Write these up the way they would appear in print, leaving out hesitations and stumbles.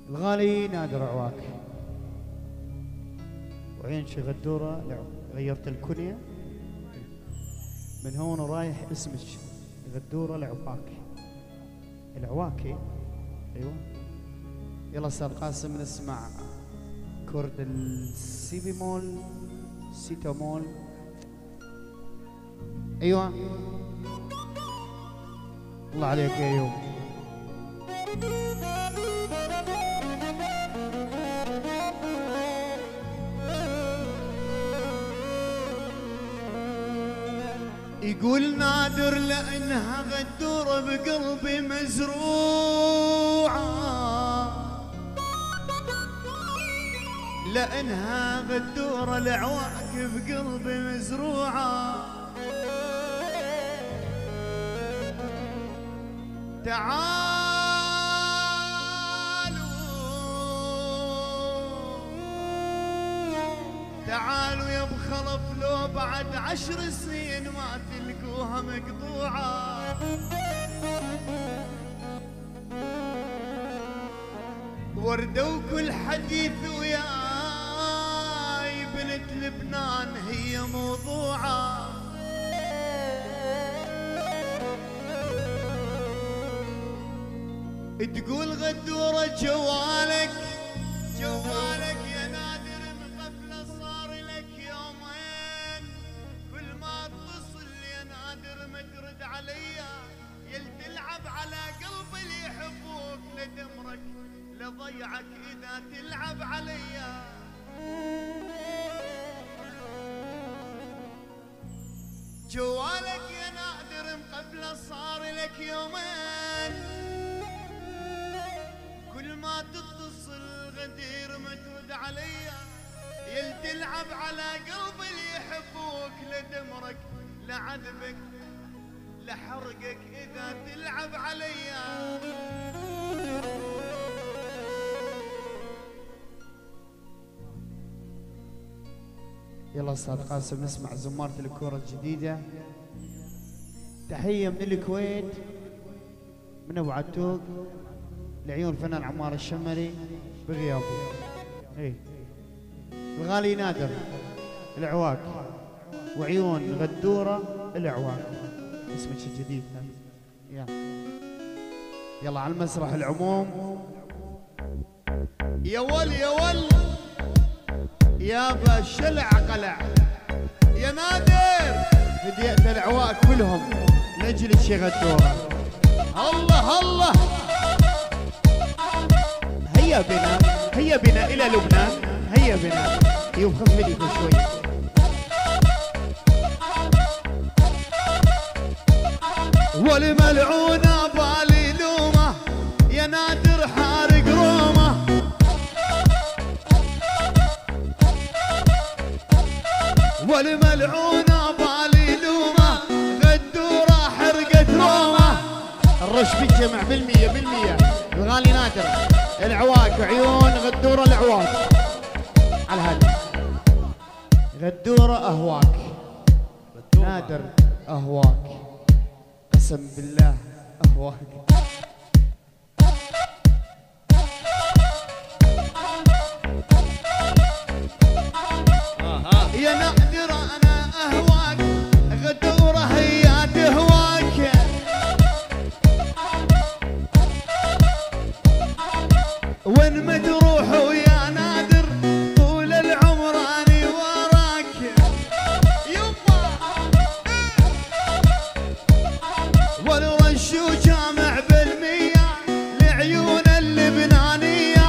الغالي نادر عواك وعين شي غدورة غيرت الكنية من هون ورايح اسمك غدورة العواك العواكي. ايوه يلا استاذ قاسم نسمع كورد السي بيمول سيتامول. ايوه الله عليك يا ايوب. يقول نادر لأنها غدورة بقلبي مزروعة، لأنها غدورة العواك بقلبي مزروعة. تعالوا يا بخلف لو بعد 10 سنين ما تلقوها مقطوعة. وردة وكل حديث وياي بنت لبنان هي موضوعة. تقول غدورة جوالك يا نادر مقفلة صار لك يومين، كل ما اتصل يا نادر ما ترد عليا، يل تلعب على قلب اللي يحبوك لدمرك لضيعك اذا تلعب عليا. جوالك يا نادر مقفلة صار لك يومين، كل ما تتصل غدير ما ترد عليا، يل تلعب على قلب اللي يحبوك لدمرك لعذبك لحرقك اذا تلعب عليا. يلا استاذ قاسم نسمع زمارة الكورة الجديدة. تحية من الكويت من ابو عتوق لعيون الفنان عمار الشمري بغيابه. ايه الغالي نادر العواك وعيون غدورة العواك اسمك الجديد. يلا على المسرح العموم. يا ول يا ول يابا شلع قلع يا نادر بديت العواك كلهم نجلس شي غدورة. الله الله هيا بنا إلى لبنان، هيا بنا. يوم خف لي شوي. والملعونة بالي لومة يا نادر حارق رومة. والملعونة بالي لومة غدورة حرقت رومة. الرش بالجمع بالمية. الغالي نادر العواك وعيون غدورة العواك على هذا. غدورة أهواك نادر أهواك قسم بالله أهواك. يا نادر أنا أهواك غدورة هي تهواك. وين ما تروح ويا نادر طول العمر اني وراك. يما والرشو جامع بالمية لعيون اللبنانية.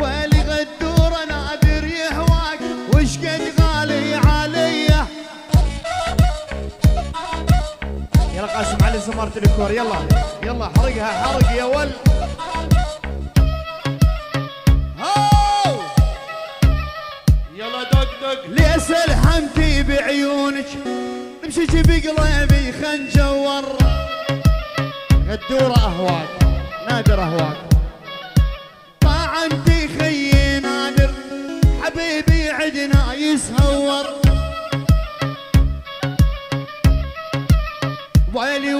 ويلي غدورة نادر يهواك وش قد غالي عليا. يلا قاسم علي زمارة الكور. يلا حرقها حرق يا ول. هاو يلا دق ليس الحمتي بعيونك نمشي بقلبي خنجور. غدورة أهواك نادر أهواك طعنتي خيي نادر حبيبي عدنا يسهور. ويلي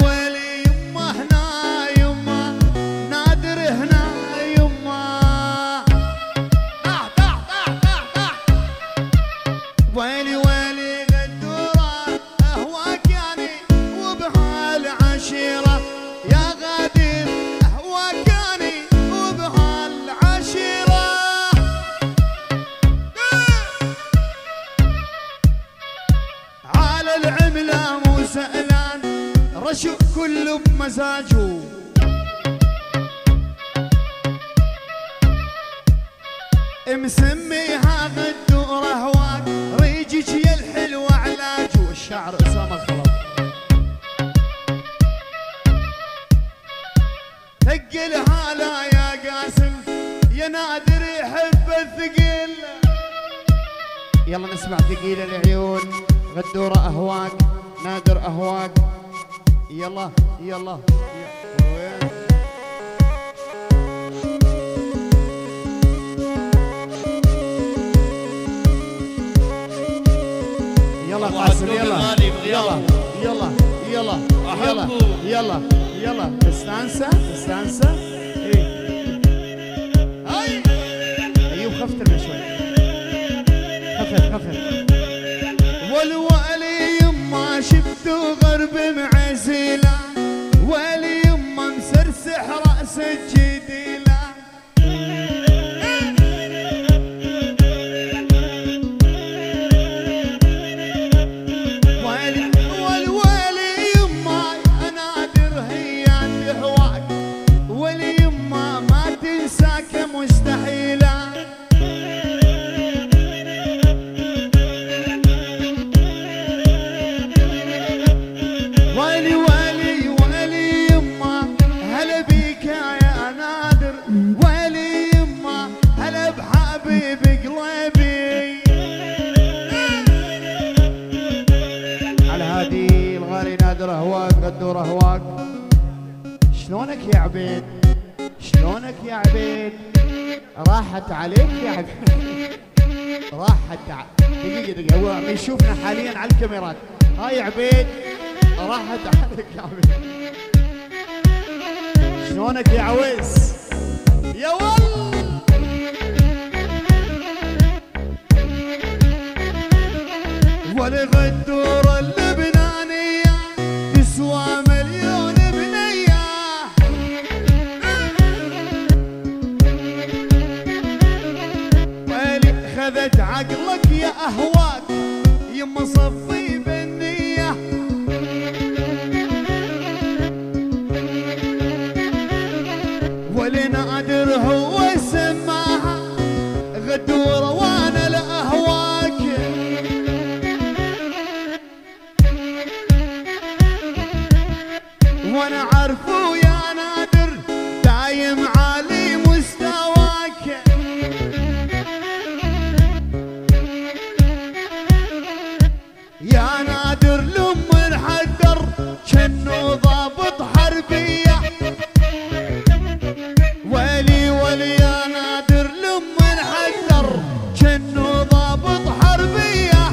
على العملة مو سألان، رشق كله بمزاجه. مسميها غدورة هواك، ريجك يا الحلوة علاجه. الشاعر أسامة الخلط. ثقلها لا يا قاسم، يا نادر يحب الثقيل. يلا نسمع ثقيل العيون، غدورة أهواك، نادر أهواك. يلا يلا يلا قاسم، يلا يلا يلا يلا يلا يلا يلا. استانسة استانسة. هاي ايوب خفت لنا شوي، خفت خفت. والوالي يما شفته غرب معزيله، والي يما مسرسح راس الجديله. والوالي يما نادر هي تهواك، والي يما ما تنساك مستحيله. أهواك غدور أهواك. شلونك يا عبيد؟ شلونك يا عبيد؟ راحت عليك يا عبيد. راحت دقيقة دقيقة، هو عم يشوفنا حاليا على الكاميرات. هاي عبيد راحت عليك يا عبيد. شلونك يا عويس؟ يا ول والغدورة اللبنانية تسوى مليون بنية. ويلي خذت عقلك يا أهواك، يما صفي بالنية. ولنادر هو سماها غدورة وانا لأهواك. وانا عارفه يا نادر دايم عالي مستواك. يا نادر لما انحدر كنو ضابط حربية. ويلي ولي يا نادر لما انحدر كنو ضابط حربية.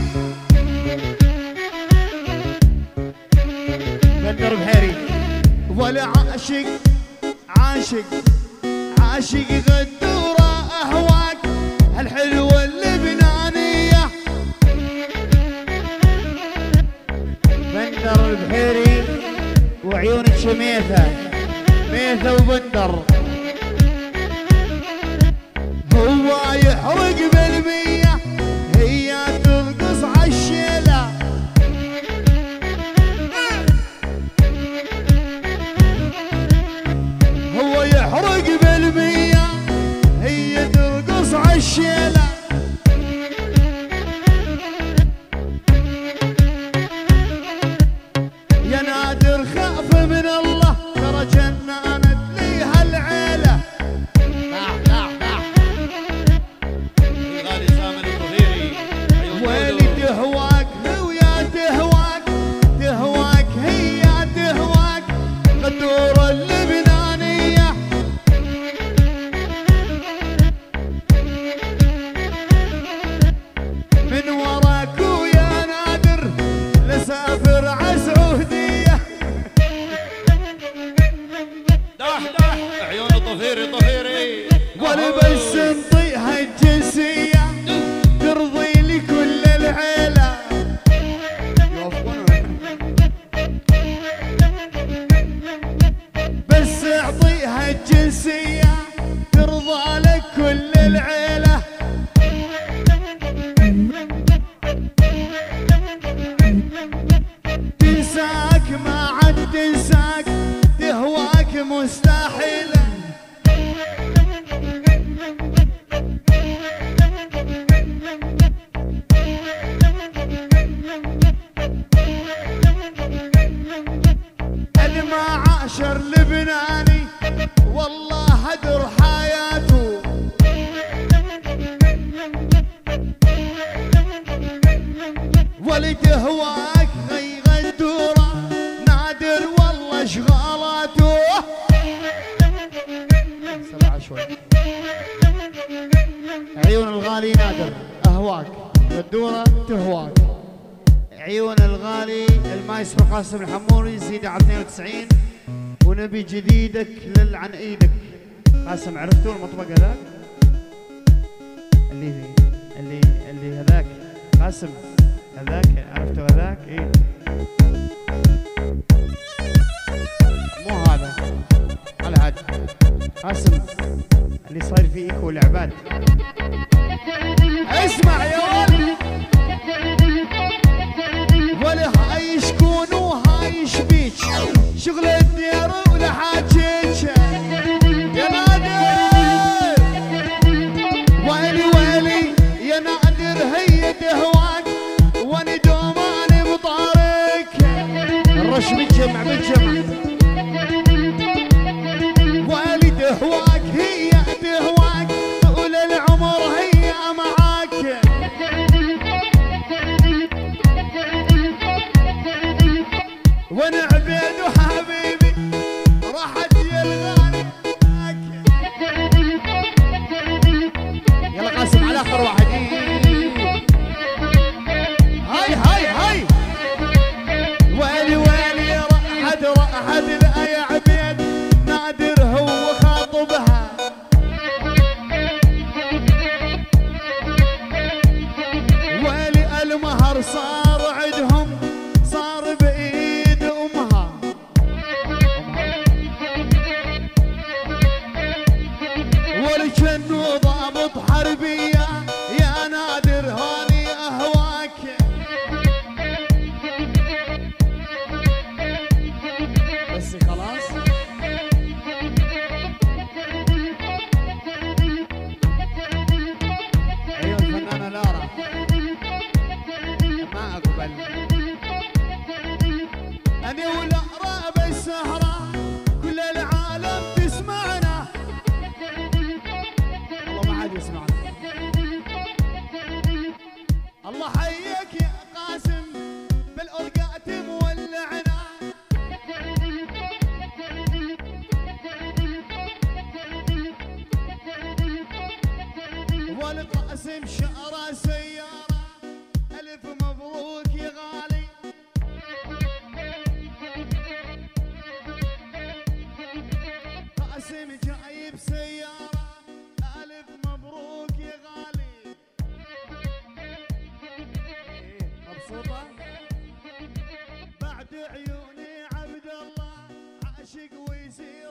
بندر بحيري ولا عاشق عاشق عاشق غدورة أهواك هالحلوة اللبنانية. بندر البحيري وعيونك شميثة ميثة وبندر. هو يحرق بالمية هي ترقص عالشيلة. هو يحرق بالمية هي ترقص عالشيلة. يا نادر خاف من الله ترى جنانت لي هالعين. جناني والله هدر حياته. ولد هواك غي غدوره نادر والله شغالاته. سرعة شوي. عيون الغالي نادر اهواك غدوره تهواك. عيون الغالي المايسترو قاسم الحموري زيد على 92. ونبي جديدك عن ايدك. قاسم عرفتوا المطبق هذاك؟ اللي هذاك قاسم هذاك عرفتوا هذاك؟ ايه مو هذا على هذا قاسم اللي صاير فيه ايكو العباد. اسمع يا ولد ولا هاي شكون وهاي شبيك شغل الدير ولا حاجيك يا نادر. ويلي ويلي يا نادر هي دهواك وانا دوماني بطارك. الرش بالجمع بالجمع. ويلي دهواك هي دهواك طول العمر هي معاك. وانا عبيد وحبيبي راحت يا الغالي. يلا قاسم على اخر واحد. هاي ويلي ويلي راحت لا يا عبيد نادر هو خاطبها. ويلي المهر صار عندهم صار بايد امها. ولي كانوا ضابط حربيه يا نادر هاني اهواك. بس خلاص عيون الفنانه لارا ما اقبل. أنا والأقرأ بالسهرة كل العالم تسمعنا. والله ما حد يسمعنا. الله حيك يا قاسم بالأوقات مولعنا. والقاسم شعره سيارة ألف مبروك يا غالي. قاسم جايب سيارة ألف مبروك يا غالي. مبسوطة؟ بعد عيوني عبد الله عاشق ويصير